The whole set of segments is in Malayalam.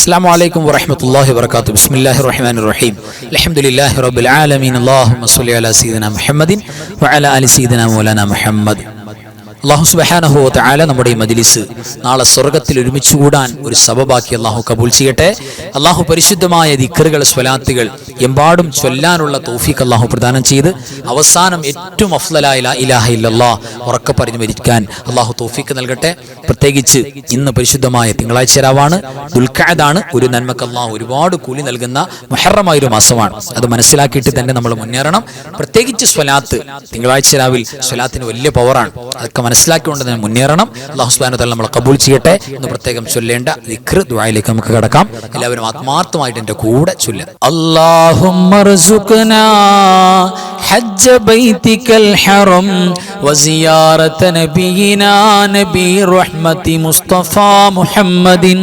السلام عليكم ورحمة الله وبركاته. بسم الله الرحمن الرحيم. الحمد لله رب العالمين. اللهم صل على سيدنا محمد وعلى آل سيدنا مولانا محمد. അള്ളാഹു സുബ്ഹാനഹു വ തആല നമ്മുടെ ഈ മജ്ലിസ് നാളെ സ്വർഗ്ഗത്തിൽ ഒരുമിച്ച് കൂടാൻ ഒരു സബബാക്കി അള്ളാഹു കബൂൽ ചെയ്യട്ടെ. അള്ളാഹു പരിശുദ്ധമായ ദിക്റുകൾ സ്വലാത്തുകൾ എമ്പാടും ചൊല്ലാനുള്ള തൗഫീഖ് അള്ളാഹു പ്രദാനം ചെയ്ത് അവസാനം ഏറ്റവും അഫ്ളലായ ലാ ഇലാഹ ഇല്ലല്ലാഹ് ഉറക്കെ പറഞ്ഞു മരിക്കാൻ അള്ളാഹു തൗഫീഖ് നൽകട്ടെ. പ്രത്യേകിച്ച് ഇന്ന് പരിശുദ്ധമായ തിങ്കളാഴ്ച രാവാണ്, ദുൽഖഅദാണ്. ഒരു നന്മക്ക് അള്ളാഹു ഒരുപാട് കൂലി നൽകുന്ന മുഹറമായ ഒരു മാസമാണ്. അത് മനസ്സിലാക്കിയിട്ട് തന്നെ നമ്മൾ മുന്നേറണം. പ്രത്യേകിച്ച് സ്വലാത്ത്, തിങ്കളാഴ്ച രാവിൽ സ്വലാത്തിന് വലിയ പവറാണ്. അതൊക്കെ മനസ്സിലാക്കിക്കൊണ്ട് തന്നെ മുന്നേറണം. അല്ലാഹു സുബ്ഹാനഹു വ തആല നമ്മളെ ഖബൂൽ ചെയ്യട്ടെ. ഇന്ന് പ്രത്യേകം ചൊല്ലേണ്ട ദിക്ർ ദുആയിലേക്ക് നമുക്ക് കടക്കാം. എല്ലാവരും ആത്മാർത്ഥമായിട്ട് എൻ്റെ കൂടെ ചൊല്ലുക. അല്ലാഹുമ്മ റസുഖ്നാ ഹജ്ജ ബൈതിക്കൽ ഹറം വസിയാറത നബിയിനാ നബി റഹ്മത്തി മുസ്തഫ മുഹമ്മദിൻ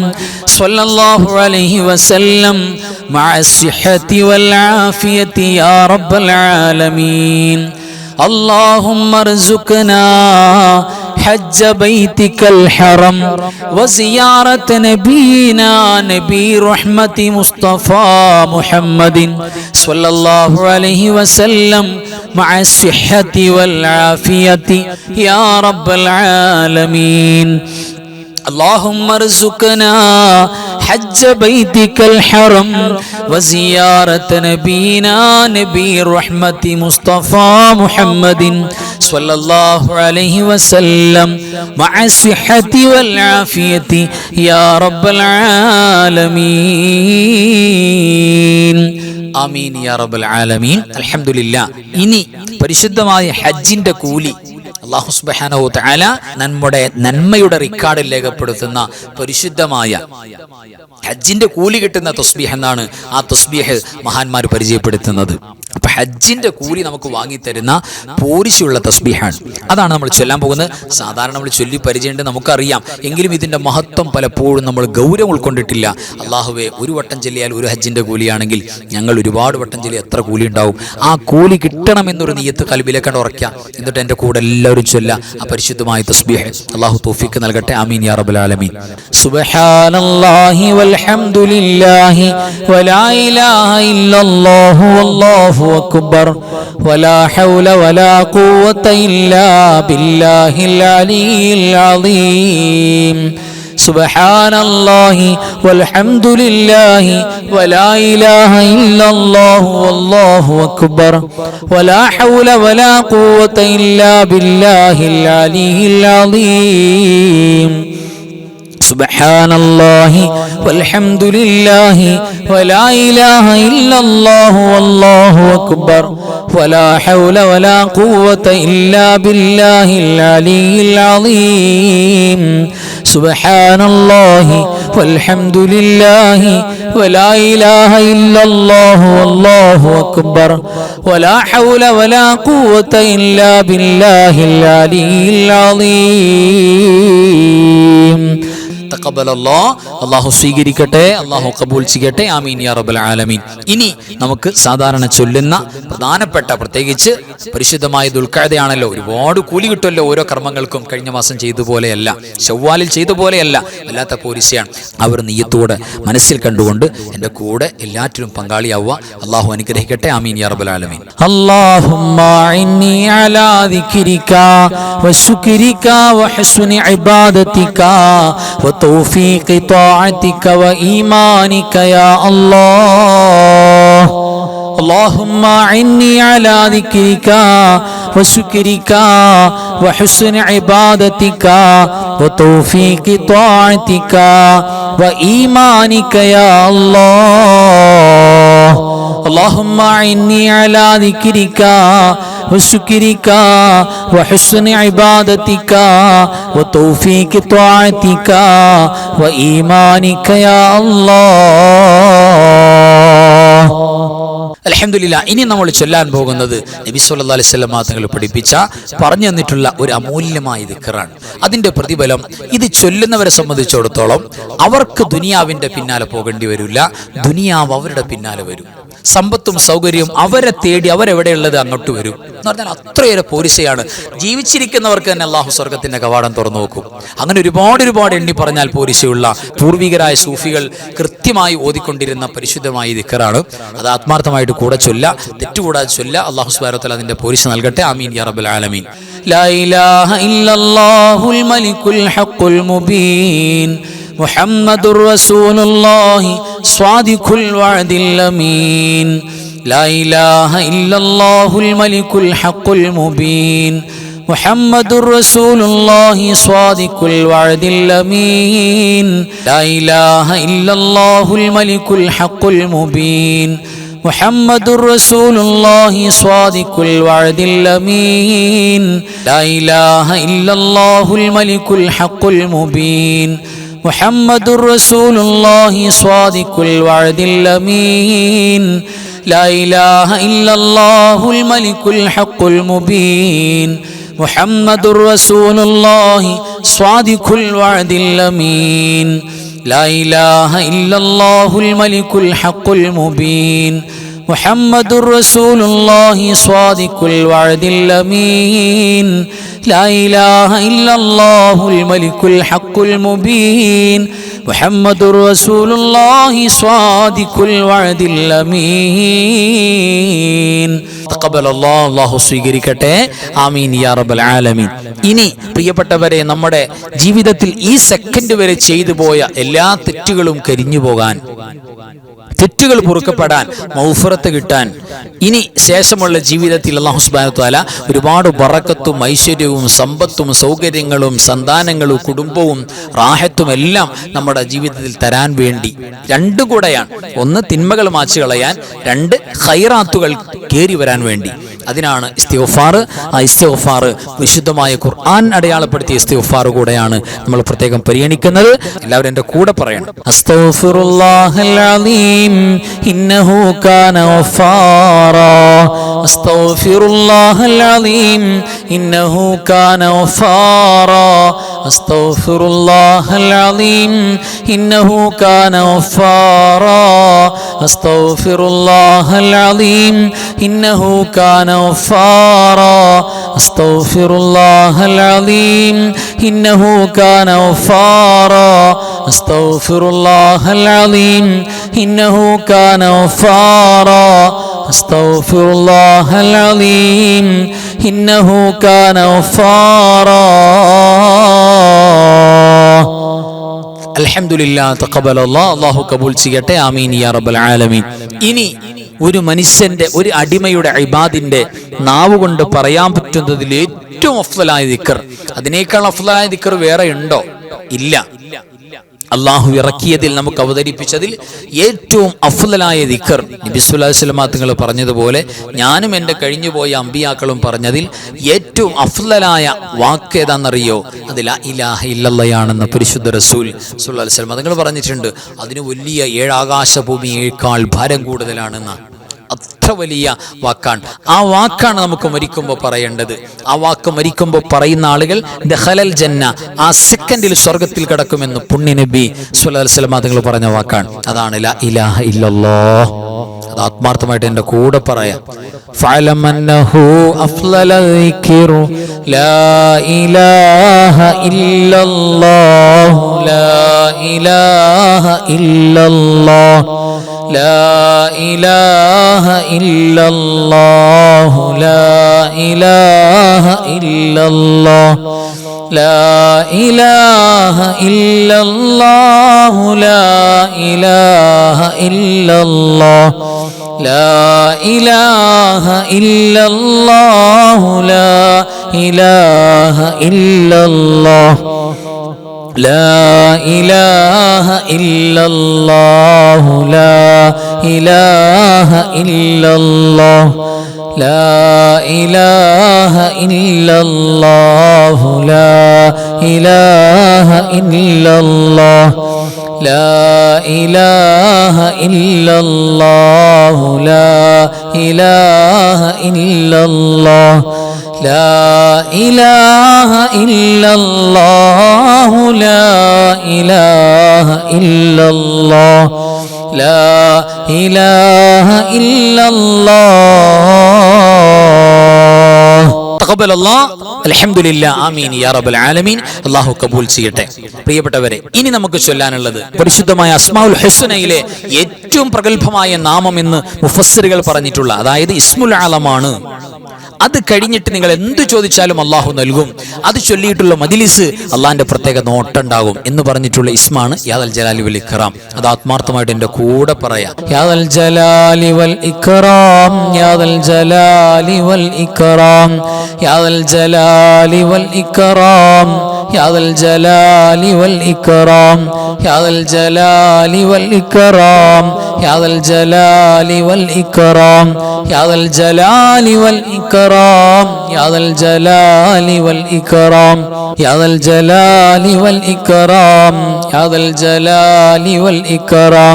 സ്വല്ലല്ലാഹു അലൈഹി വസല്ലം മഅ സിഹ്ഹതി വൽ ആഫിയതി യാ റബ്ബൽ ആലമീൻ. اللهم ارزقنا حج بيتك الحرم وزيارة نبينا نبي رحمة مصطفى محمد صلى الله عليه وسلم مع الصحة والعافية يا رب العالمين. اللهم ارزقنا حج بيتك الحرم وزيارة نبينا نبي رحمة مصطفى محمد صلى الله عليه وسلم مع الصحة والعافية يا رب العالمين. ആമീൻ യാ റബ്ബൽ ആലമീൻ. അൽഹംദുലില്ലാ. ഇനി പരിശുദ്ധമായ ഹജ്ജിന്റെ കൂലി അല്ലാഹു സുബ്ഹാനഹു വ തആല നന്മയുടെ റിക്കാർഡിൽ രേഖപ്പെടുത്തുന്ന പരിശുദ്ധമായ ഹജ്ജിന്റെ കൂലി കിട്ടുന്ന തസ്ബീഹ് എന്നാണ് ആ തസ്ബീഹ് മഹാന്മാർ പരിചയപ്പെടുത്തുന്നത്. അപ്പൊ ഹജ്ജിന്റെ കൂലി നമുക്ക് വാങ്ങിത്തരുന്ന പോരിശുള്ള തസ്ബീഹാണ്. അതാണ് നമ്മൾ ചൊല്ലാൻ പോകുന്നത്. സാധാരണ നമ്മൾ ചൊല്ലി പരിചയമുണ്ട്, നമുക്കറിയാം. എങ്കിലും ഇതിന്റെ മഹത്വം പലപ്പോഴും നമ്മൾ ഗൗരവം ഉൾക്കൊണ്ടിട്ടില്ല. അള്ളാഹുവേ, ഒരു വട്ടം ചൊല്ലിയാൽ ഒരു ഹജ്ജിന്റെ കൂലിയാണെങ്കിൽ ഞങ്ങൾ ഒരുപാട് വട്ടം ചൊല്ലി എത്ര കൂലി ഉണ്ടാവും? ആ കൂലി കിട്ടണമെന്നൊരു നിയ്യത്ത് കൽബിലേക്കാണ് ഉറക്കുക. എന്നിട്ട് എൻ്റെ കൂടെ എല്ലാവരും ചൊല്ല ആ പരിശുദ്ധമായ തസ്ബീഹ്. അള്ളാഹു തൗഫീഖ് നൽകട്ടെ. ആമീൻ യാ റബ്ബൽ ആലമീൻ. സുബ്ഹാനല്ലാഹി വൽഹംദുലില്ലാഹി വലാ ഇലാഹ ഇല്ലല്ലാഹു വല്ലാഹു അക്ബർ വലാ ഹൗല വലാ ഖുവത ഇല്ലാ ബില്ലാഹിൽ അലിയിൽ അളീം. സുബ്ഹാനല്ലാഹി വൽഹംദുലില്ലാഹി വലാ ഇലാഹ ഇല്ലല്ലാഹു വല്ലാഹു അക്ബർ വലാ ഹൗല വലാ ഖുവത ഇല്ലാ ബില്ലാഹിൽ അലിയിൽ അളീം. സുബ്ഹാനല്ലാഹി വൽഹംദുലില്ലാഹി വലാ ഇലാഹ ഇല്ലല്ലാഹു വല്ലാഹു അക്ബർ വലാ ഹൗല വലാ ഖുവത ഇല്ലാ ബില്ലാഹിൽ അലിയിൽ അളീം. സുബ്ഹാനല്ലാഹി വൽഹംദുലില്ലാഹി വലാ ഇലാഹ ഇല്ലല്ലാഹു വല്ലാഹു അക്ബർ വലാ ഹൗല വലാ ഖുവത ഇല്ലാ ബില്ലാഹിൽ അലിയിൽ അളീം. അല്ലാഹു സ്വീകരിക്കട്ടെ, അല്ലാഹു കബൂൽ ചെയ്യട്ടെ. ആമീൻ യാ റബ്ബൽ ആലമീൻ. ഇനി നമുക്ക് സാധാരണ ചൊല്ലുന്ന പ്രധാനപ്പെട്ട, പ്രത്യേകിച്ച് പരിശുദ്ധമായ ദുൽഖഅദയാണല്ലോ, ഒരുപാട് കൂലി കിട്ടുമല്ലോ ഓരോ കർമ്മങ്ങൾക്കും. കഴിഞ്ഞ മാസം ചെയ്ത പോലെയല്ല, ശവ്വാലിൽ ചെയ്ത പോലെയല്ല, വല്ലാത്ത പോരിശയാണ്. അവർ നിയ്യത്തോടെ മനസ്സിൽ കണ്ടുകൊണ്ട് എൻ്റെ കൂടെ എല്ലാറ്റിലും പങ്കാളിയാവുക. അല്ലാഹു അനുഗ്രഹിക്കട്ടെ. ആമീൻ യാ റബ്ബൽ ആലമീൻ. അല്ലാഹുമ്മ ഇന്നി അലാ ദിക്രിക വശുക്രിക വഹുസ്നി ഇബാദതിക وتوفيق طاعتك وإيمانك يا الله. اللهم أعني على ذكرك وشكرك وحسن عبادتك وتوفيق طاعتك وإيمانك يا الله. اللهم أعني على ذكرك وشكرك وحسن عبادتك وتوفيق طاعتك وإيمانك يا الله. അൽഹംദുലില്ലാ. ഇനി നമ്മൾ ചൊല്ലാൻ പോകുന്നത് നബി സല്ലല്ലാഹു അലൈഹി വസല്ലം തങ്ങൾ പഠിപ്പിച്ച, പറഞ്ഞു തന്നിട്ടുള്ള ഒരു അമൂല്യമായ ദിക്റാണ്. അതിന്റെ പ്രതിഫലം ഇത് ചൊല്ലുന്നവരെ സംബന്ധിച്ചിടത്തോളം അവർക്ക് ദുനിയാവിന്റെ പിന്നാലെ പോകേണ്ടി വരില്ല, ദുനിയാവ് അവരുടെ പിന്നാലെ വരും. സമ്പത്തും സൗകര്യവും അവരെ തേടി അവരെവിടെയുള്ളത് അങ്ങോട്ട് വരും എന്ന് പറഞ്ഞാൽ അത്രയേറെ പോരിശയാണ്. ജീവിച്ചിരിക്കുന്നവർക്ക് തന്നെ അള്ളാഹു സ്വർഗത്തിന്റെ കവാടം തുറന്നു നോക്കും. അങ്ങനെ ഒരുപാട് എണ്ണി പറഞ്ഞാൽ പോരിശയുള്ള പൂർവികരായ സൂഫികൾ കൃത്യമായി ഓതിക്കൊണ്ടിരുന്ന പരിശുദ്ധമായ ദിക്റാണ്. അത് ആത്മാർത്ഥമായിട്ട് കൂടെ ചൊല്ല, തെറ്റുകൂടാതെ ചൊല്ല. അള്ളാഹു സുബ്ഹാനഹു വ തആല അതിന്റെ പോരിശ നൽകട്ടെ. ആമീൻ യാ റബ്ബൽ ആലമീൻ. ലാ ഇലാഹ ഇല്ലല്ലാഹുൽ മലിക്കുൽ ഹഖുൽ മുബീൻ മുഹമ്മദുർ റസൂലുള്ളാഹി സ്വാദിഖുൽ വഅദിൽ അമീൻ. ലാ ഇലാഹ ഇല്ലല്ലാഹുൽ മലിക്കുൽ ഹഖുൽ മുബീൻ മുഹമ്മദുർ റസൂലുള്ളാഹി സ്വാദിഖുൽ വഅദിൽ അമീൻ. ലാ ഇലാഹ ഇല്ലല്ലാഹുൽ മലിക്കുൽ ഹഖുൽ മുബീൻ മുഹമ്മദുർ റസൂലുള്ളാഹി സ്വാദിഖുൽ വഅദിൽ അമീൻ. ലാ ഇലാഹ ഇല്ലല്ലാഹുൽ മലിക്കുൽ ഹഖുൽ മുബീൻ മുഹമ്മദുർ റസൂലുള്ളാഹി സ്വാദിഖുൽ വഅദിൽ അമീൻ. ലാ ഇലാഹ ഇല്ലല്ലാഹുൽ മലിക്കുൽ ഹഖുൽ മുബീൻ മുഹമ്മദുർ റസൂലുള്ളാഹി സ്വാദിഖുൽ വഅദിൽ അമീൻ. ലാ ഇലാഹ ഇല്ലല്ലാഹുൽ മലിക്കുൽ ഹഖുൽ മുബീൻ മുഹമ്മദുർ റസൂലുള്ളാഹി സ്വാദിഖുൽ വഅദിൽ അമീൻ. ലാ ഇലാഹ ഇല്ലല്ലാഹുൽ മലിക്കുൽ ഹഖുൽ മുബീൻ മുഹമ്മദുർ റസൂലുള്ളാഹി സ്വാദിഖുൽ വഅദിൽ അമീൻ. തഖബ്ബലല്ലാഹു, അല്ലാഹു സ്വീകരിക്കട്ടെ. ആമീൻ യാ റബ്ബൽ ആലമീൻ. ഇനി പ്രിയപ്പെട്ടവരെ, നമ്മുടെ ജീവിതത്തിൽ ഈ സെക്കൻഡ് വരെ ചെയ്തു പോയ എല്ലാ തെറ്റുകളും കരിഞ്ഞു പോകാൻ, തെറ്റുകൾ പൊറുക്കപ്പെടാൻ, മൗഫറത്ത് കിട്ടാൻ, ഇനി ശേഷമുള്ള ജീവിതത്തിൽ അല്ലാഹു സുബ്ഹാനഹു വ തആല ഒരുപാട് ബറക്കത്തും ഐശ്വര്യവും സമ്പത്തും സൗകര്യങ്ങളും സന്താനങ്ങളും കുടുംബവും റാഹത്തും എല്ലാം നമ്മുടെ ജീവിതത്തിൽ തരാൻ വേണ്ടി രണ്ടും കൂടെയാണ്. ഒന്ന് തിന്മകൾ മാച്ചു കളയാൻ, രണ്ട് ഖൈറാത്തുകൾ കേറി വരാൻ വേണ്ടി. അതിനാണ് ഇസ്തിഗ്ഫാർ. ആ ഇസ്തിഗ്ഫാർ വിശുദ്ധമായ ഖുർആൻ അടയാളപ്പെടുത്തിയ ഇസ്തിഗ്ഫാർ കൂടെയാണ് നമ്മൾ പ്രത്യേകം പരിഗണിക്കുന്നത്. എല്ലാവരും എൻ്റെ കൂടെ പറയണം. അസ്തഗ്ഫിറുല്ലാഹൽ അലീം ഇന്നഹു കാന ഗഫാറാ. അസ്തഗ്ഫിറുല്ലാഹൽ അലീം ഇന്നഹു കാന ഗഫാറാ. അസ്തഗ്ഫിറുല്ലാഹൽ അലീം ഇന്നഹു കാന ഗഫാറാ. അസ്തഗ്ഫിറുല്ലാഹൽ അലീം ഇന്നഹു കാന غفارا. أستغفر الله العظيم إنه كان غفارا. أستغفر الله العظيم إنه كان غفارا. أستغفر الله العظيم إنه كان غفارا. അൽഹംദുലില്ലാഹ് തഖബ്ബലല്ലാഹ്, അല്ലാഹു കബൂൽ ചെയ്യട്ടെ. ആമീൻ യാ റബ്ബൽ ആലമീൻ. ഇനി ഒരു മനുഷ്യന്റെ, ഒരു അടിമയുടെ, ഇബാദിന്റെ നാവ് കൊണ്ട് പറയാൻ പറ്റുന്നതിൽ ഏറ്റവും അഫ്ളലായ ദിക്ർ, അതിനേക്കാൾ അഫ്ളലായ ദിക്ർ വേറെ ഉണ്ടോ? ഇല്ല. അള്ളാഹു ഇറക്കിയതിൽ നമുക്ക് അവതരിപ്പിച്ചതിൽ ഏറ്റവും അഫ്ളലായ ദിക്ർ നബി സല്ലല്ലാഹു അലൈഹി വസല്ലം തങ്ങൾ പറഞ്ഞതുപോലെ ഞാനും എൻ്റെ കഴിഞ്ഞുപോയ അമ്പിയാക്കളും പറഞ്ഞതിൽ ഏറ്റവും അഫ്ളലായ വാക്ക് ഏതാണെന്നറിയോ? അത് ലാ ഇലാഹ ഇല്ലല്ലാഹയാണെന്ന് പരിശുദ്ധ റസൂൽ സല്ലല്ലാഹു അലൈഹി വസല്ലം തങ്ങൾ പറഞ്ഞിട്ടുണ്ട്. അതിന് വലിയ 7 ആകാശഭൂമിയേക്കാൾ ഭാരം കൂടുതലാണെന്ന്. അത്ര വലിയ വാക്കാണ്. ആ വാക്കാണ് നമുക്ക് മരിക്കുമ്പോൾ പറയേണ്ടത്. ആ വാക്ക് മരിക്കുമ്പോൾ പറയുന്ന ആളുകൾ ദഖലൽ ജന്ന, ആ സെക്കൻഡിൽ സ്വർഗത്തിൽ കടക്കുമെന്ന് പുണ്യ നബി സല്ലല്ലാഹു അലൈഹി വസല്ലം തങ്ങൾ പറഞ്ഞ വാക്കാണ്. അതാണ് ലാ ഇലാഹ ഇല്ലല്ലാഹ്. അത് ആത്മാർത്ഥമായിട്ട് എൻ്റെ കൂടെ പറയാം. ഫഅലം അന്നഹു അഫ്ളലൽ ദിക്റു ലാ ഇലാഹ ഇല്ലല്ലാഹ്. ലാ ഇലാഹ ഇല്ലല്ലാഹ്. لا إله إلا الله. لا إله إلا الله. لا إله إلا الله. لا إله إلا الله. لا إله إلا الله. لا إله إلا الله. لا إله إلا الله. لا إله إلا الله. لا إله إلا الله. لا إله إلا الله. لا إله ഇല്ലല്ലാഹു ലാ ഇലാഹ ഇല്ലല്ലാഹ് ലാ ഇലാഹ ഇല്ലല്ലാഹു ലാ ഇലാഹ ഇല്ലല്ലാഹ് ലാ ഇലാഹ ഇല്ലല്ലാഹ്. തഖബ്ബലല്ലാഹ്. അൽഹംദുലില്ലാഹ്. ആമീൻ യാ റബ്ബൽ ആലമീൻ. അല്ലാഹു കബൂൽ ചെയ്യട്ടെ. പ്രിയപ്പെട്ടവരെ, ഇനി നമുക്ക് ചൊല്ലാനുള്ളത് പരിശുദ്ധമായ അസ്മാഉൽ ഹുസ്നയിലെ ഏറ്റവും പ്രഗൽഭമായ നാമം എന്ന് മുഫസ്സിറുകൾ പറഞ്ഞിട്ടുള്ള, അതായത് ഇസ്മുൽ ആലമാണ്. അത് കഴിഞ്ഞിട്ട് നിങ്ങൾ എന്ത് ചോദിച്ചാലും അള്ളാഹു നൽകും. അത് ചൊല്ലിയിട്ടുള്ള മജ്ലിസ് അള്ളാഹിന്റെ പ്രത്യേക നോട്ടുണ്ടാകും എന്ന് പറഞ്ഞിട്ടുള്ള ഇസ്മാണ് യാദൽ ജലാലി വൽ ഇക്റാം. അത് ആത്മാർത്ഥമായിട്ട് എന്റെ കൂടെ പറയാം. യാദൽ ജലാലി വൽ ഇക്റാം, യാദൽ ജലാലി വൽ ഇക്റാം, യാദൽ ജലാലി വൽ ഇക്റാം, യാദൽ ജലാലി വൽ ഇക്റാം, യാദൽ ജലാലി വൽ ഇക്റാം, യാദൽ ജലാലി വൽ ഇക്റാം, യാദൽ ജലാലി വൽ ഇക്റാം, യാദൽ ജലാലി വൽ ഇക്റാം, യാദൽ ജലാലി വൽ ഇക്റാം, യാദൽ ജലാലി വൽ ഇക്റാം,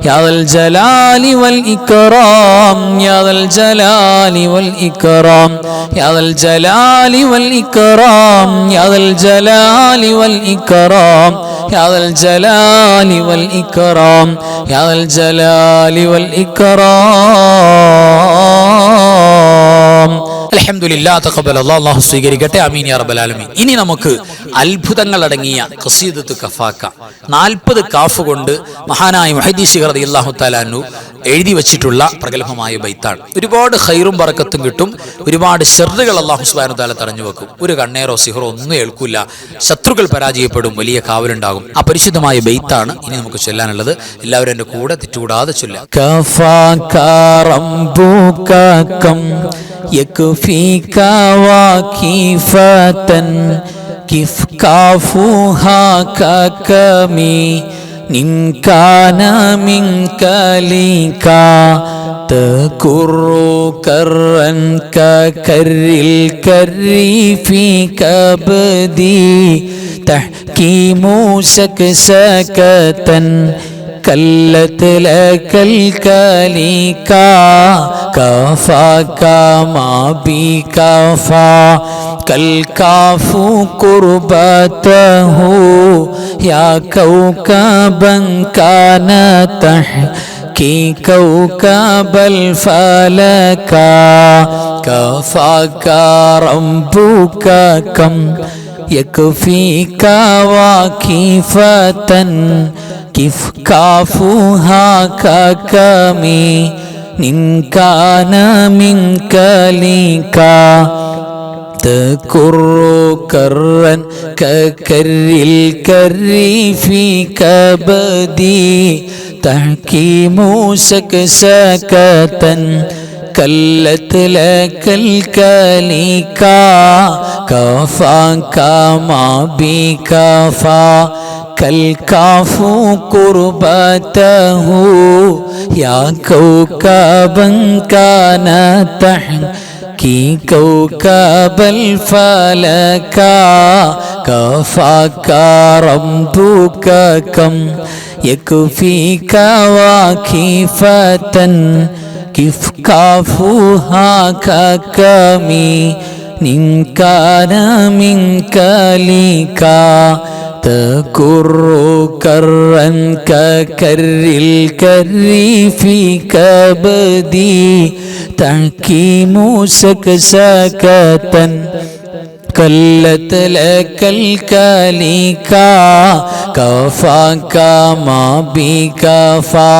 യാദൽ ജലാലി വൽ ഇക്റാം, യാദൽ ജലാലി വൽ ഇക്റാം, യാദൽ ജലാലി വൽ ഇക്റാം, യാദൽ ജലാലി വൽ ഇക്റാം, യാദൽ ജലാലി വൽ ഇക്റാം, യാദൽ ജലാലി വൽ ഇക്റാം. അൽഹംദുലില്ലാഹ്. തഖബ്ബലല്ലാഹ്. അല്ലാഹു സ്വീകരിക്കട്ടെ. ആമീൻ യാ റബ്ബൽ ആലമീൻ. ഇനി നമുക്ക് അത്ഭുതങ്ങൾ അടങ്ങിയ ഖസീദത്തു കഫാക്ക 40 കാഫ് കൊണ്ട് മഹാനായ മുഹദ്ദിസ് ശിഖർ റളിയല്ലാഹു തആല അൻഹു എഴുതി വെച്ചിട്ടുള്ള പ്രഗൽഭമായ ബൈത്താണ്. ഒരുപാട് ഖൈറും ബറക്കത്തും കിട്ടും. ഒരുപാട് ശർറുകൾ അല്ലാഹു സുബ്ഹാനഹു വ തആല തടഞ്ഞു വെക്കും. ഒരു കണ്ണേറോ സിഹറോ ഒന്നും ഏൽക്കില്ല. ശത്രുക്കൾ പരാജയപ്പെടും. വലിയ കാവലുണ്ടാകും. ആ പരിശുദ്ധമായ ബൈത്താണ് ഇനി നമുക്ക് ചൊല്ലാനുള്ളത്. എല്ലാവരും എൻ്റെ കൂടെ തെറ്റുകൂടാതെ ചൊല്ലാം. കഫാക റബ്ബുക കം യക്ഫീക വഖീഫതൻ കിഫ് കാഫുഹാ കകമി നിൻകാന മിൻകലിക തകുറു കറൻ കകരിൽ കരി ഫീ കബദി തഹ്കീമു സകസകതൻ كلت لك الكليكا كفاك ما بكفا كالكاف قربته يا كوكبا كان تحكي كوكب الفلكا كفاك ربك كم يكفيك واكفة كيف كافوها ككمي إن كان منك ليكا تكر كرا ككر الكر في كبدي تحكيم سكسكة كلت لك الكليكا كفاك ما بكفا كالكاف قربته يا كوكبا كان تحكي كوكب الفلكا كفاك ربك كم يكفيك واكفة كيف كافوها ككمي إن كان منك ليكا تكر كرا ككر الكر في كبدي تحكيم سكسكة كلت لك الكليكا كفاك ما بكفا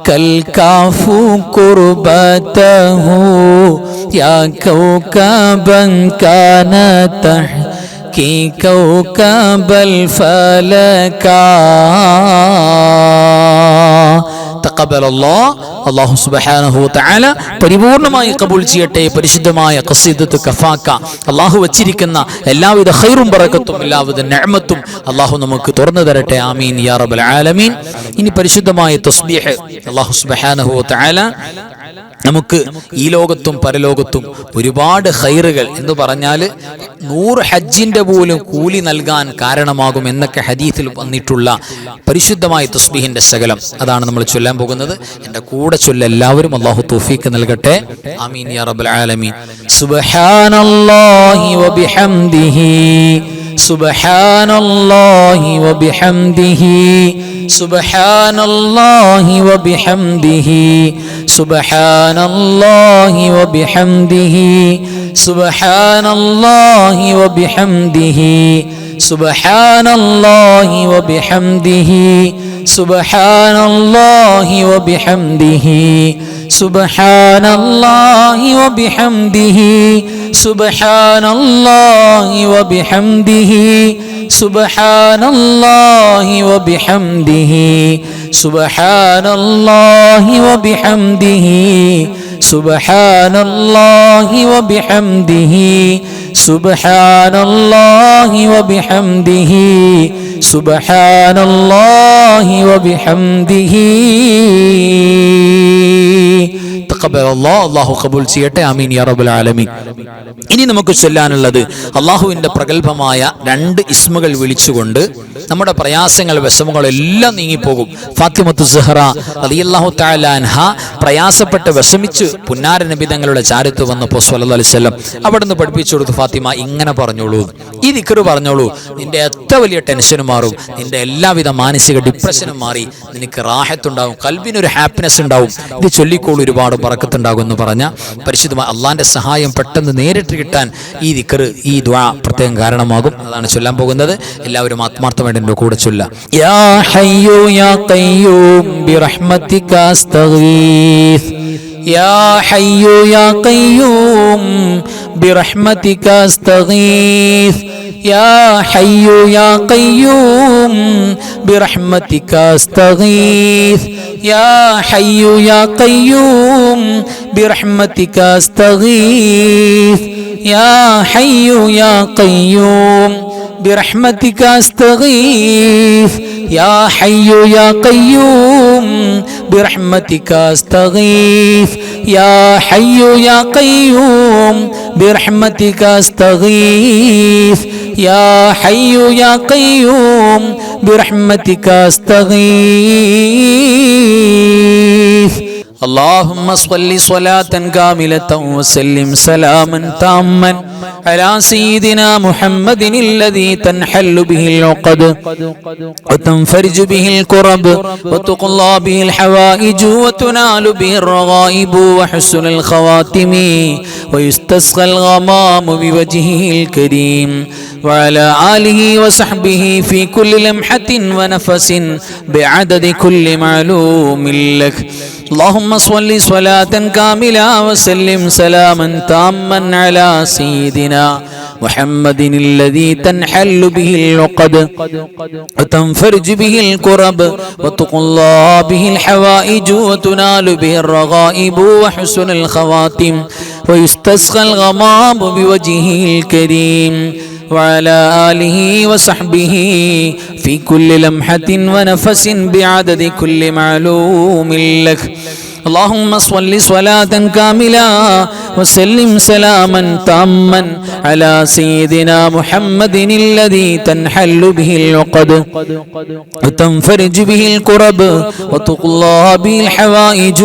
كالكاف قربته يا كوكبا كان تحكي كوكب الفلكا തഖബ്ബലല്ലാഹ്. അല്ലാഹു സുബ്ഹാനഹു വ തആല പരിപൂർണമായി കബൂൽ ചെയ്യട്ടെ. പരിശുദ്ധമായ ഖസീദത്തു കഫാക്ക അല്ലാഹു വച്ചിരിക്കുന്ന എല്ലാവിധ ഖൈറും ബറക്കത്തും എല്ലാവിധ നിഅമത്തും അല്ലാഹു നമുക്ക് തുറന്നു തരട്ടെ. ആമീൻ യാ റബ്ബൽ ആലമീൻ. ഇനി പരിശുദ്ധമായ തസ്ബീഹ് അല്ലാഹു സുബ്ഹാനഹു വ തആല നമുക്ക് ഈ ലോകത്തും പരലോകത്തും ഒരുപാട് ഖൈറുകൾ എന്ന് പറഞ്ഞാൽ 100 ഹജ്ജിന്റെ പോലും കൂലി നൽകാൻ കാരണമാകും എന്നൊക്കെ ഹദീസിൽ വന്നിട്ടുള്ള പരിശുദ്ധമായ തസ്ബീഹിന്റെ ശകലം അതാണ് നമ്മൾ ചൊല്ലാൻ പോകുന്നത്. എൻ്റെ കൂടെ ചൊല്ല എല്ലാവരും. അല്ലാഹു തൗഫീഖ് നൽകട്ടെ. ആമീൻ യാ റബ്ബൽ ആലമീൻ. സുബ്ഹാനല്ലാഹി വബിഹംദിഹി സുബ്ഹാനല്ലാഹി വബിഹംദിഹി സുബ്ഹാനല്ലാഹി വബിഹംദിഹി സുബ്ഹാനല്ലാഹി വബിഹംദിഹി സുബ്ഹാനല്ലാഹി വബിഹംദിഹി സുബ്ഹാനല്ലാഹി വബിഹംദിഹി സുബ്ഹാനല്ലാഹി വബിഹംദിഹി സുബ്ഹാനല്ലാഹി വബിഹംദിഹി സുബ്ഹാനല്ലാഹി വബിഹംദിഹി സുബ്ഹാനല്ലാഹി വബിഹംദിഹി സുബ്ഹാനല്ലാഹി വബിഹംദിഹി സുബ്ഹാനല്ലാഹി വബിഹംദിഹി സുബ്ഹാനല്ലാഹി വബിഹംദിഹി സുബ്ഹാനല്ലാഹി വബിഹംദിഹി. അല്ലാഹു ഖബൂൽ ചെയ്യട്ടെ. ആമീൻ യാ റബ്ബൽ ആലമീൻ. ഇനി നമുക്ക് ചൊല്ലാനുള്ളത് അള്ളാഹുവിന്റെ പ്രഗൽഭമായ 2 ഇസ്മുകൾ വിളിച്ചുകൊണ്ട് നമ്മുടെ പ്രയാസങ്ങൾ വിഷമങ്ങൾ എല്ലാം നീങ്ങിപ്പോകും. ഫാത്തിമത്തു സുഹറ റളിയല്ലാഹു തആല അൻഹ പ്രയാസപ്പെട്ട് വിഷമിച്ച് പുന്നാര നബി തങ്ങളുടെ ചാരത്ത് വന്നപ്പോൾ സ്വല്ലല്ലാഹു അലൈഹി വസല്ലം അവിടുന്ന് പഠിപ്പിച്ചു കൊടുത്തു, ഫാത്തിമ ഇങ്ങനെ പറഞ്ഞോളൂ, ഈ ദിക്ർ പറഞ്ഞോളൂ, നിന്റെ എത്ര വലിയ ടെൻഷനും മാറും, നിന്റെ എല്ലാവിധ മാനസിക ഡിപ്രഷനും മാറി, നിനക്ക് റാഹത്തുണ്ടാകും, കൽബിനൊരു ഹാപ്പിനെസ് ഉണ്ടാവും, ഇത് ചൊല്ലിക്കോളൂ, ഒരുപാട് ബറക്കത്തുണ്ടാകും എന്ന് പറഞ്ഞ പരിശുദ്ധമായ അള്ളാന്റെ സഹായം പെട്ടെന്ന് നേരിട്ട് കിട്ടാൻ ഈ ദിക്ർ, ഈ ദുആ പ്രത്യേകം കാരണമാകും. അതാണ് ചൊല്ലാൻ പോകുന്നത്. എല്ലാവരും ആത്മാർത്ഥമായിട്ട് എൻ്റെ കൂടെ ചൊല്ലാം. യാ ഹയ്യു യാ ഖയ്യൂം ബിറഹ്മതിക അസ്തഗീസ് യാ ഹയ്യു യാ ഖയ്യൂം ബിറഹ്മതിക അസ്തഗീസ് യാ ഹയ്യു യാ ഖയ്യൂം ബിറഹ്മതിക അസ്തഗീസ് യാ ഹയ്യു യാ ഖയ്യൂം ബിറഹ്മതിക അസ്തഗീസ് യാ ഹയ്യു യാ ഖയ്യൂം ബിറഹ്മതിക അസ്തഗീസ് യാ ഹയ്യു യാ ഖയ്യൂം ബിറഹ്മതിക അസ്തഗീസ് യാ ഹയ്യു യാ ഖയ്യൂം ബിറഹ്മതിക അസ്തഗീസ് യാ ഹയ്യു യാ ഖയ്യൂം ബിറഹ്മതിക അസ്തഗീസ്. اللهم صل صلاة كاملة وسلم سلاما تاما على سيدنا محمد الذي تنحل به العقد وتنفرج به الكرب وتقضى به الحوائج وتنال به الرغائب وحسن الخواتم ويستسقى الغمام بوجهه الكريم وعلى آله وصحبه في كل لمحة ونفس بعدد كل معلوم لك. اللهم صل صلاة كاملة وسلم سلاما تاما على سيدنا محمد الذي تنحل به العقد وتنفرج به الكرب وتقضى به الحوائج وتنال به الرغائب وحسن الخواتم ويستسقى الغمام بوجهه الكريم وعلى آله وصحبه في كل لمحة ونفس بعدد كل معلوم لك. اللهم صل صلاة كاملة وسلم سلاما تاما على سيدنا محمد الذي تنحل به العقد وتنفرج به الكرب وتقضى به الحوائج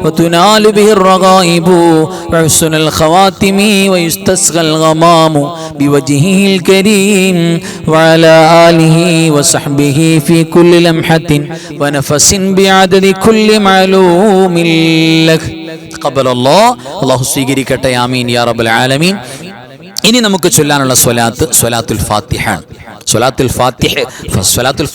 وتنال به الرغائب وحسن الخواتم ويستسقى الغمام بوجهه الكريم وعلى آله وصحبه في كل لمحة ونفس بعدد كل معلوم لك. تقبل الله. അല്ലാഹു സ്വീകരിക്കട്ടെ. ആമീൻ യാ റബ്ബൽ ആലമീൻ. ഇനി നമുക്ക് ചൊല്ലാനുള്ള സ്വലാത്തുൽ ഫാത്തിഹ. സ്വലാത്തുൽ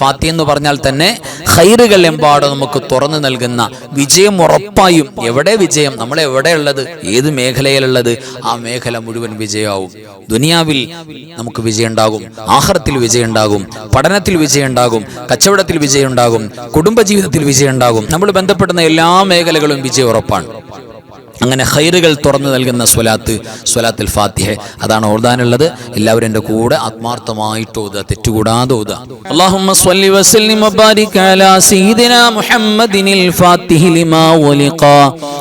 ഫാത്തിഹ എന്ന് പറഞ്ഞാൽ തന്നെ ഖൈറുകൾ എമ്പാടും നമുക്ക് തുറന്നു നൽകുന്ന വിജയം ഉറപ്പായും. എവിടെ വിജയം? നമ്മൾ എവിടെയുള്ളത്, ഏത് മേഖലയിലുള്ളത്, ആ മേഖല മുഴുവൻ വിജയമാവും. ദുനിയാവിൽ നമുക്ക് വിജയം ഉണ്ടാകും, ആഖിറത്തിൽ വിജയം ഉണ്ടാകും, പഠനത്തിൽ വിജയം ഉണ്ടാകും, കച്ചവടത്തിൽ വിജയം ഉണ്ടാകും, കുടുംബജീവിതത്തിൽ വിജയം ഉണ്ടാകും. നമ്മൾ ബന്ധപ്പെടുന്ന എല്ലാ മേഖലകളും വിജയം ഉറപ്പാണ്. അങ്ങനെ ഖൈറുകൾ തുറന്നു നൽകുന്ന സ്വലാത്തുൽ ഫാത്തിഹ അതാണ് ഓതാനുള്ളത്. എല്ലാവരും എൻ്റെ കൂടെ ആത്മാർത്ഥമായിട്ട് ഓതുക, തെറ്റുകൂടാതെ ഓതുക. അല്ലാഹുമ്മ സ്വല്ലി വസല്ലിം വബാരിക് അലാ സയ്യിദിനാ മുഹമ്മദിനിൽ ഫാത്തിഹി ലിമാ വലിഖ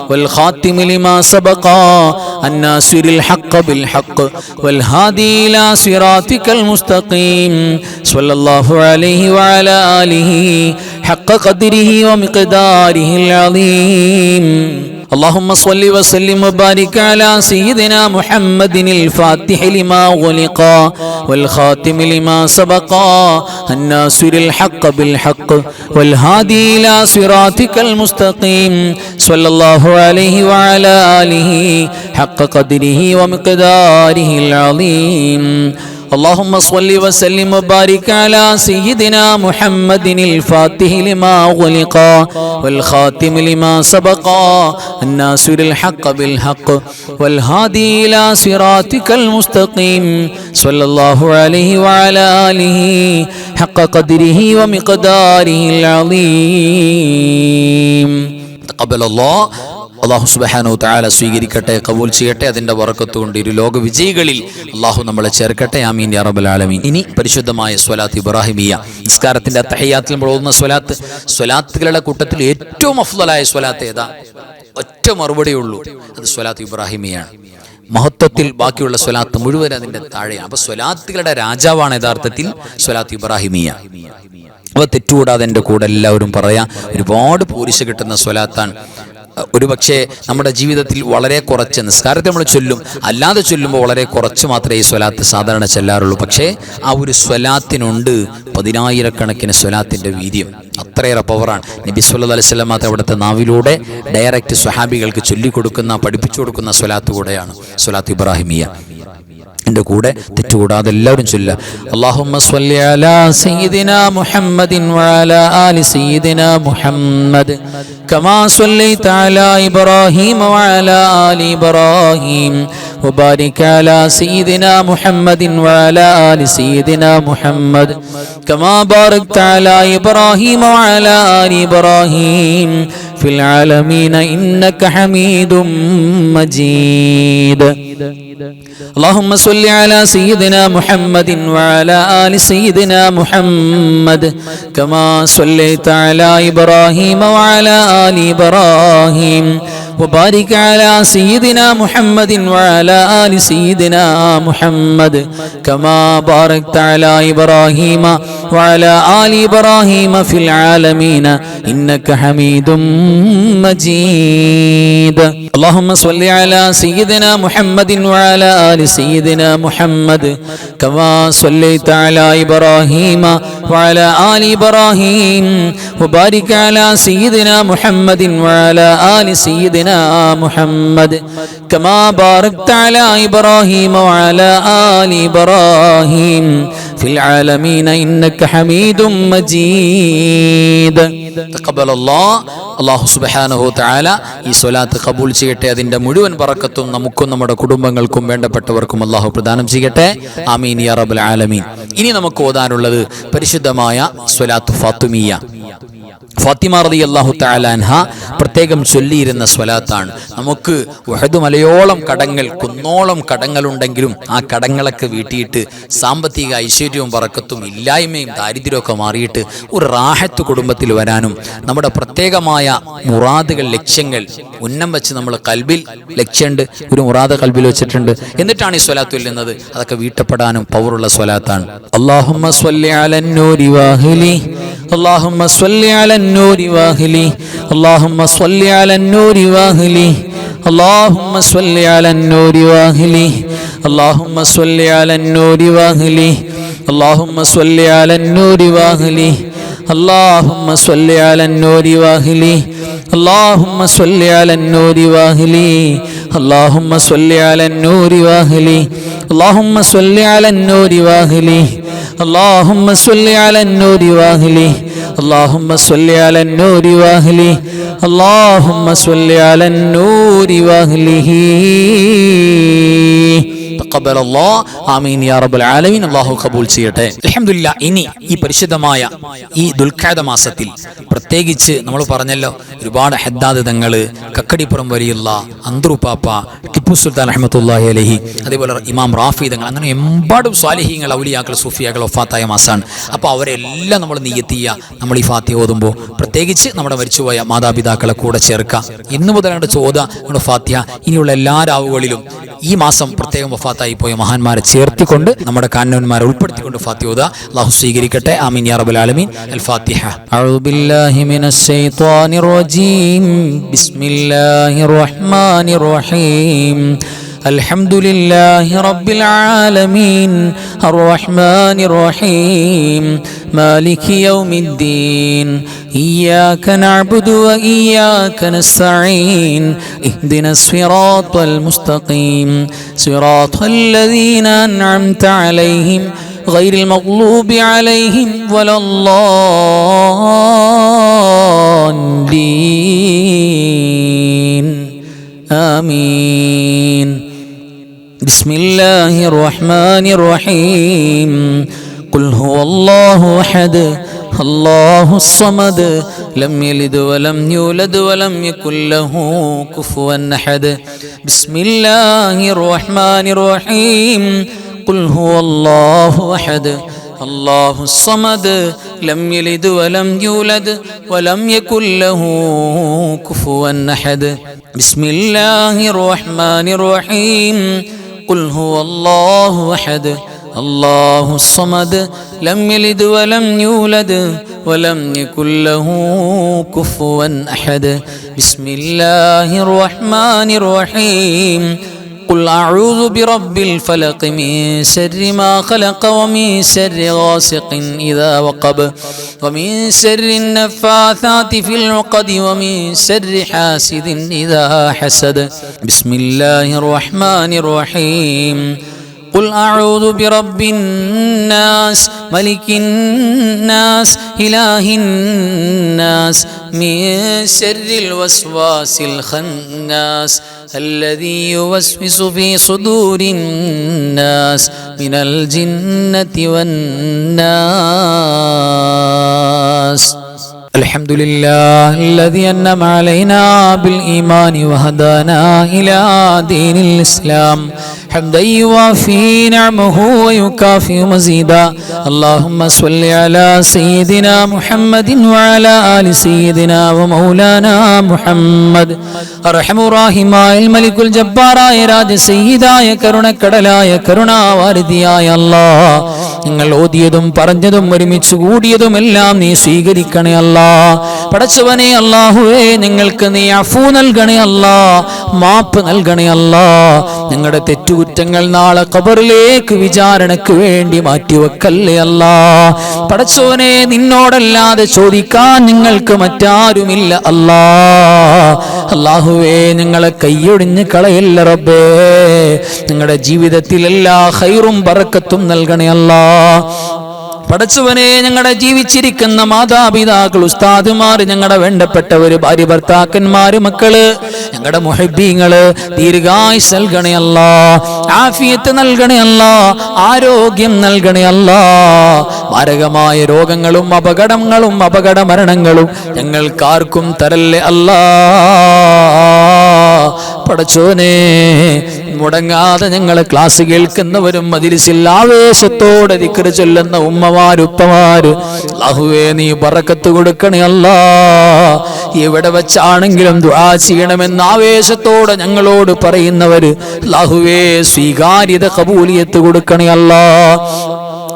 والخاتم لما سبق الناصر الحق بالحق والهادي إلى صراطك المستقيم صلى الله عليه وعلى آله حق قدره ومقداره العظيم. اللهم صل وسلم وبارك على سيدنا محمد الفاتح لما أغلق والخاتم لما سبق الناصر الحق بالحق والهادي إلى صراطك المستقيم صلى الله عليه وعلى آله حق قدره ومقداره العظيم. اللهم صل وسلم وبارك على سيدنا محمد الفاتح لما أغلق والخاتم لما سبق الناصر الحق بالحق والهادي إلى صراطك المستقيم صلى الله عليه وعلى آله حق قدره ومقداره العظيم. تقبل الله. അള്ളാഹു സുബ്ഹാനഹു തആല സ്വീകരിക്കട്ടെ, കബൂൽ ചെയ്യട്ടെ. അതിന്റെ ബറക്കത്ത് കൊണ്ട് ഇരു ലോക വിജയികളിൽ അള്ളാഹു നമ്മളെ ചേർക്കട്ടെ. ആമീൻ യാ റബ്ബൽ ആലമീൻ. ഇനി പരിശുദ്ധമായ സ്വലാത്ത് ഇബ്രാഹിമിയ, നിസ്കാരത്തിന്റെ തഹയ്യാത്തിൽ നമ്മൾ ഓതുന്ന സ്വലാത്ത്, സ്വലാത്തുകളുടെ കൂട്ടത്തിൽ ഏറ്റവും അഫ്ളലായ സ്വലാത്ത് ഏതാ? ഒറ്റ മറുപടിയുള്ളൂ, അത് സ്വലാത്ത് ഇബ്രാഹിമിയാണ്. മഹത്വത്തിൽ ബാക്കിയുള്ള സ്വലാത്ത് മുഴുവൻ അതിന്റെ താഴെയാണ്. അപ്പൊ സ്വലാത്തുകളുടെ രാജാവാണ് യഥാർത്ഥത്തിൽ സ്വലാത്ത് ഇബ്രാഹിമിയ. അപ്പൊ തെറ്റുകൂടാതെ എൻ്റെ കൂടെ എല്ലാവരും പറയാം. ഒരുപാട് പോരിശ കിട്ടുന്ന സ്വലാത്താണ്. ഒരു പക്ഷേ നമ്മുടെ ജീവിതത്തിൽ വളരെ കുറച്ച്, നിസ്കാരത്തെ നമ്മൾ ചൊല്ലും, അല്ലാതെ ചൊല്ലുമ്പോൾ വളരെ കുറച്ച് മാത്രമേ ഈ സ്വലാത്ത് സാധാരണ ചെല്ലാറുള്ളൂ. പക്ഷേ ആ ഒരു സ്വലാത്തിനുണ്ട് 10,000-കണക്കിന് സ്വലാത്തിൻ്റെ വീര്യം. അത്രയേറെ പവറാണ്. നബി സല്ലല്ലാഹു അലൈഹി വസല്ലം അവിടുത്തെ നാവിലൂടെ ഡയറക്റ്റ് സ്വഹാബികൾക്ക് ചൊല്ലിക്കൊടുക്കുന്ന, പഠിപ്പിച്ചു കൊടുക്കുന്ന സ്വലാത്ത് കൂടെയാണ് സ്വലാത്ത് ഇബ്രാഹിമിയ. എൻ്റെ കൂടെ തെറ്റുകൂടാതെ എല്ലാവരും ചൊല്ലുക. അല്ലാഹുമ്മ സ്വല്ലി അലാ സയ്യിദിനാ മുഹമ്മദിൻ വഅലാ ആലി സയ്യിദിനാ മുഹമ്മദ് കമാ സ്വല്ലൈത അലാ ഇബ്രാഹീം വഅലാ ആലി ഇബ്രാഹീം وبارك على سيدنا محمد وعلى آل سيدنا محمد كما باركت على إبراهيم وعلى آل إبراهيم في العالمين إنك حميد مجيد. اللهم صل على سيدنا محمد وعلى آل سيدنا محمد كما صليت على إبراهيم وعلى آل إبراهيم وبارك على سيدنا محمد وعلى آل سيدنا محمد كما باركت على إبراهيم وعلى آل إبراهيم في العالمين إنك حميد مجيد. اللهم صل على سيدنا محمد وعلى آل سيدنا محمد كما صليت على إبراهيم وعلى آل إبراهيم وبارك على سيدنا محمد وعلى آل سيدنا محمد كما باركت على إبراهيم وعلى آل إبراهيم في العالمين إنك حميد مجيد. تقبل الله. അല്ലാഹു സുബ്ഹാനഹു തആല ഈ സ്വലാത്ത് ഖബൂൽ ചെയ്യട്ടെ. അതിന്റെ മുഴുവൻ ബറക്കത്തും നമുക്കും നമ്മുടെ കുടുംബങ്ങൾക്കും വേണ്ടപ്പെട്ടവർക്കും അല്ലാഹു പ്രദാനം ചെയ്യട്ടെ. ആമീൻ യാ റബ്ബൽ ആലമീൻ. ഇനി നമുക്ക് ഓതാനുള്ളത് പരിശുദ്ധമായ സ്വലാത്ത് ഫാത്തിമിയ. ഫാത്തിമ റളിയല്ലാഹു തആല അൻഹ പ്രത്യേകം ചൊല്ലിയിരുന്ന സ്വലാത്താണ്. നമുക്ക് ഉഹദ് മലയോളം കടങ്ങൾ, കുന്നോളം കടങ്ങളുണ്ടെങ്കിലും ആ കടങ്ങളൊക്കെ വീട്ടിയിട്ട് സാമ്പത്തിക ഐശ്വര്യവും ബറക്കത്തും ഇല്ലായ്മയും ദാരിദ്ര്യമൊക്കെ മാറിയിട്ട് ഒരു റാഹത്ത് കുടുംബത്തിൽ വരാനും നമ്മുടെ പ്രത്യേകമായ മുറാദുകൾ, ലക്ഷ്യങ്ങൾ ഉന്നം വെച്ച് നമ്മൾ കൽബിൽ ലക്ഷ്യമുണ്ട്, ഒരു മുറാദ് കൽബിൽ വെച്ചിട്ടുണ്ട്, എന്നിട്ടാണ് ഈ സ്വലാത്ത് ചൊല്ലുന്നത്. അതൊക്കെ വീട്ടപ്പെടാനും പവറുള്ള സ്വലാത്താണ്. അല്ലാഹുമ്മ സ്വല്ലി അലൻ നൂരി വാഹിലി اللهم صل على النور واهلي اللهم صل على النور واهلي اللهم صل على النور واهلي اللهم صل على النور واهلي اللهم صل على النور واهلي اللهم صل على النور واهلي اللهم صل على النور واهلي اللهم صل على النور واهلي اللهم صل على النور واهلي اللهم صل على النور واهلي اللهم صل على النور واهلي اللهم صل على النور واهله. تقبل الله. ആമീൻ യാ റബ്ബൽ ആലമീൻ. അല്ലാഹു ഖബൂൽ ചെയ്യട്ടെ. അൽഹംദുലില്ലാഹ്. ഇനി ഈ പരിശുദ്ധമായ ഈ ദുൽഖഅദ മാസത്തിൽ പ്രത്യേകിച്ച് നമ്മൾ പറഞ്ഞല്ലോ, ഒരുപാട് ഹദ്ദാദ് തങ്ങൾ, കക്കടിപ്പുറം വലിയുള്ള അന്തറുപ്പാപ്പ, ടിപ്പു സുൽത്താൻ റഹ്മത്തുള്ളാഹി അലൈഹി, അതേപോലെ ഇമാം റാഫി തങ്ങൾ, അങ്ങനെ എമ്പാടും സ്വാലിഹീങ്ങൾ, ഔലിയാക്കൾ, സൂഫിയാക്കൾ വഫാത്തായ മാസമാണ്. അപ്പോൾ അവരെല്ലാം നമ്മൾ നിയ്യത്ത് ചെയ്യുക. നമ്മൾ ഈ ഫാത്തിഹ ഓതുമ്പോൾ പ്രത്യേകിച്ച് നമ്മുടെ മരിച്ചുപോയ മാതാപിതാക്കളെ കൂടെ ചേർക്കുക. ഇന്ന് മുതൽ അങ്ങോട്ട് ചോദുക നമ്മുടെ ഫാത്തിഹ. ഇനിയുള്ള എല്ലാ രാവുകളിലും ഈ മാസം പ്രത്യേകം വഫാത്തായി പോയ മഹാന്മാരെ ചേർത്തിക്കൊണ്ട് നമ്മുടെ കാരണവന്മാരെ ഉൾപ്പെടുത്തിക്കൊണ്ട് ഫാത്തിഹ ഓതുക. അല്ലാഹു സ്വീകരിക്കട്ടെ. ആമീൻ യാ റബ്ബൽ ആലമീൻ. അൽ ഫാത്തിഹ. അഊദു ബില്ലാഹി മിനശ് ശൈത്വാനിർ റജീം. ബിസ്മില്ലാഹിർ റഹ്മാനിർ റഹീം. الحمد لله رب العالمين الرحمن الرحيم مالك يوم الدين إياك نعبد وإياك نستعين اهدنا الصراط المستقيم صراط الذين أنعمت عليهم غير المغلوب عليهم ولا الضالين آمين. بسم الله الرحمن الرحيم. قل هو الله أحد الله الصمد لم يلد ولم يولد ولم يكن له كفوا أحد. بسم الله الرحمن الرحيم. قل هو الله أحد الله الصمد لم يلد ولم يولد ولم يكن له كفوا أحد. بسم الله الرحمن الرحيم. قل هو الله أحد الله الصمد لم يلد ولم يولد ولم يكن له كفوا أحد. بسم الله الرحمن الرحيم. قل أعوذ برب الفلق من شر ما خلق ومن شر غاسق إذا وقب ومن شر النفاثات في العقد ومن شر حاسد إذا حسد. بسم الله الرحمن الرحيم. قل أعوذ برب الناس ملك الناس إله الناس من شر الوسواس الخناس الذي يوسوس في صدور الناس من الجنة والناس. الحمد لله الذي أنعم علينا بالإيمان وهدانا إلى دين الإسلام حمدا يوافي نعمه ويكافئ مزيدا. اللهم صل على سيدنا محمد وعلى آل سيدنا ومولانا محمد. أرحم الراحمين الملك الجبار راج سيداയ കരുണക്കടലായ കരുണാവാരിധിയായ അല്ലാഹ്, നിങ്ങൾ ഓതിയതും പറഞ്ഞതും ഒരുമിച്ച് കൂടിയതുമെല്ലാം നീ സ്വീകരിക്കണേ അല്ലാ. പടച്ചവനെ അല്ലാഹുവേ, നിങ്ങൾക്ക് നീ അഫൂ നൽകണേ അല്ലാ, മാപ്പ് നൽകണേ അല്ലാ. ഞങ്ങളുടെ തെറ്റുകുറ്റങ്ങൾ നാളെ ഖബറിലേക്ക് വിചാരണയ്ക്ക് വേണ്ടി മാറ്റിവെക്കല്ലേ അല്ലാ. പടച്ചവനെ, നിന്നോടല്ലാതെ ചോദിക്കാൻ നിങ്ങൾക്ക് മറ്റാരുമില്ല അല്ലാ. അല്ലാഹുവേ, ഞങ്ങളെ കൈയൊടിഞ്ഞ് കളയല്ല റബ്ബേ. ഞങ്ങളുടെ ജീവിതത്തിൽ എല്ലാ ഖൈറും ബറക്കത്തും നൽകണേ അല്ലാ. പടച്ചവനെ, ഞങ്ങളുടെ ജീവിച്ചിരിക്കുന്ന മാതാപിതാക്കൾ, ഉസ്താദുമാർ, ഞങ്ങളുടെ വേണ്ടപ്പെട്ടവര്, ഭാര്യ ഭർത്താക്കന്മാര്, മക്കള്, ഞങ്ങളുടെ മുഹബ്ബീങ്ങള് ദീർഘായുസ് നൽകണേ അല്ലാ, ആഫിയത്ത് നൽകണേ അല്ലാ, ആരോഗ്യം നൽകണേ അല്ലാ. മാരകമായ രോഗങ്ങളും അപകടങ്ങളും അപകട മരണങ്ങളും ഞങ്ങൾക്കാർക്കും തരല്ലേ അല്ലാ. പടച്ചോനെ, മുടങ്ങാതെ ഞങ്ങളെ ക്ലാസ് കേൾക്കുന്നവരും മജ്‌ലിസിൽ ആവേശത്തോടെ ദിക്ർ ചൊല്ലുന്ന ഉമ്മമാര്, ഉപ്പമാര്, അല്ലാഹുവേ നീ ബറക്കത്ത് കൊടുക്കണേ അല്ലാ. എവിടെ വെച്ചാണെങ്കിലും ദുആ ചെയ്യണമെന്ന് ആവേശത്തോടെ ഞങ്ങളോട് പറയുന്നവര്, അല്ലാഹുവേ സ്വീകാര്യത ഖബൂലിയത്ത് കൊടുക്കണേ അല്ലാ.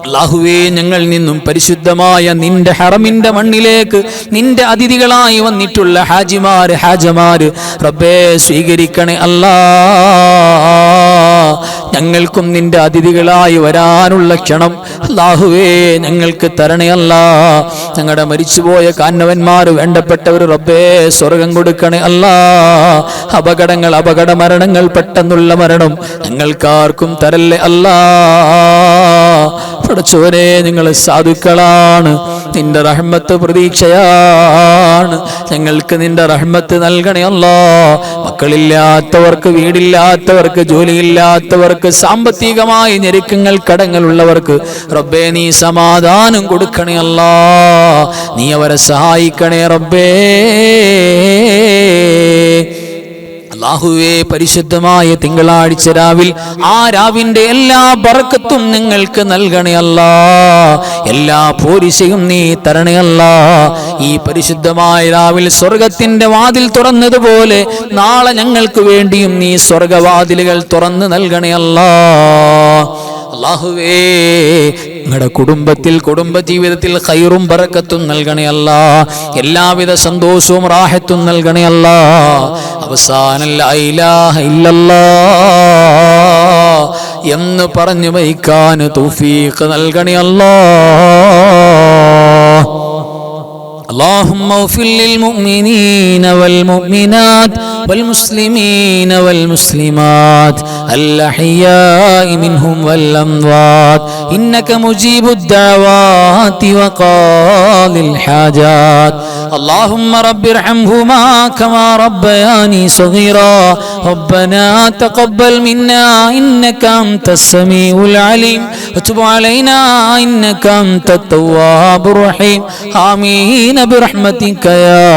അല്ലാഹുവേ, ഞങ്ങൾ നിന്നും പരിശുദ്ധമായ നിന്റെ ഹറമിന്റെ മണ്ണിലേക്ക് നിന്റെ അതിഥികളായി വന്നിട്ടുള്ള ഹാജിമാര്, ഹാജമാര് റബ്ബേ സ്വീകരിക്കണേ അല്ലാ. ഞങ്ങൾക്കും നിന്റെ അതിഥികളായി വരാനുള്ള ക്ഷണം അല്ലാഹുവേ ഞങ്ങൾക്ക് തരണേ അല്ലാ. ഞങ്ങളുടെ മരിച്ചുപോയ കാരണവന്മാർ, വേണ്ടപ്പെട്ടവർ റബ്ബേ സ്വർഗം കൊടുക്കണേ അല്ലാ. അപകടങ്ങൾ, അപകട മരണങ്ങൾ, പെട്ടെന്നുള്ള മരണം ഞങ്ങൾക്കാർക്കും തരല്ലേ അല്ലാ. പടച്ചോനെ, നിങ്ങൾ സാധുക്കളാണ്, നിന്റെ റഹ്മത്ത് പ്രതീക്ഷയാണ്. ഞങ്ങൾക്ക് നിന്റെ റഹ്മത്ത് നൽകണേ അല്ലാ. മക്കളില്ലാത്തവർക്ക്, വീടില്ലാത്തവർക്ക്, ജോലിയില്ലാത്തവർക്ക്, സാമ്പത്തികമായി ഞെരുക്കങ്ങൾ, കടങ്ങളുള്ളവർക്ക് റബ്ബേ നീ സമാധാനം കൊടുക്കണേ അല്ലാ. നീ അവരെ സഹായിക്കണേ റബ്ബേ. അല്ലാഹുവേ, പരിശുദ്ധമായ തിങ്കളാഴ്ച രാവിൽ ആ രാവിന്റെ എല്ലാ ബർക്കത്തും ഞങ്ങൾക്ക് നൽകണേ അല്ലാ. എല്ലാ പോരിശയും നീ തരണേ അല്ലാ. ഈ പരിശുദ്ധമായ രാവിൽ സ്വർഗത്തിന്റെ വാതിൽ തുറന്നതുപോലെ നാളെ ഞങ്ങൾക്ക് വേണ്ടിയും നീ സ്വർഗവാതിലുകൾ തുറന്നു നൽകണേ അല്ലാ. അല്ലാഹുവേ, ഞങ്ങളുടെ കുടുംബത്തിൽ കുടുംബജീവിതത്തിൽ ഖൈറും ബറക്കത്തും നൽകണേ അല്ലാ. എല്ലാവിധ സന്തോഷവും റാഹത്തും നൽകണേ അല്ലാ. അവസാനം ലാ ഇലാഹ ഇല്ലല്ലാഹ് എന്ന് പറഞ്ഞു വയ്ക്കാൻ തൗഫീഖ് നൽകണേ അല്ലാ. اللهم اغفر للمؤمنين والمؤمنات والمسلمين والمسلمات الأحياء منهم والأموات إنك مجيب الدعوات وقاضي الحاجات. اللهم رب ارحمهما كما ربياني صغيرا. ربنا تقبل منا إنك أنت السميع العليم وتب علينا إنك أنت التواب الرحيم. آمين برحمتك يا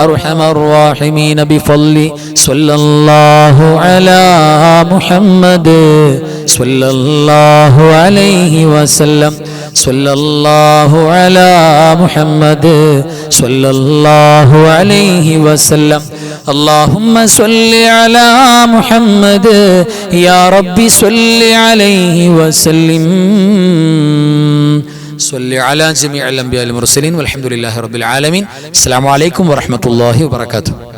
أرحم الراحمين. بفضل صلى الله على محمد صلى الله عليه وسلم. صلى الله على محمد صلى الله عليه وسلم. اللهم صل على محمد يا ربي صل عليه وسلم. صل على جميع الأنبياء والمرسلين والحمد لله رب العالمين. السلام عليكم ورحمة الله وبركاته.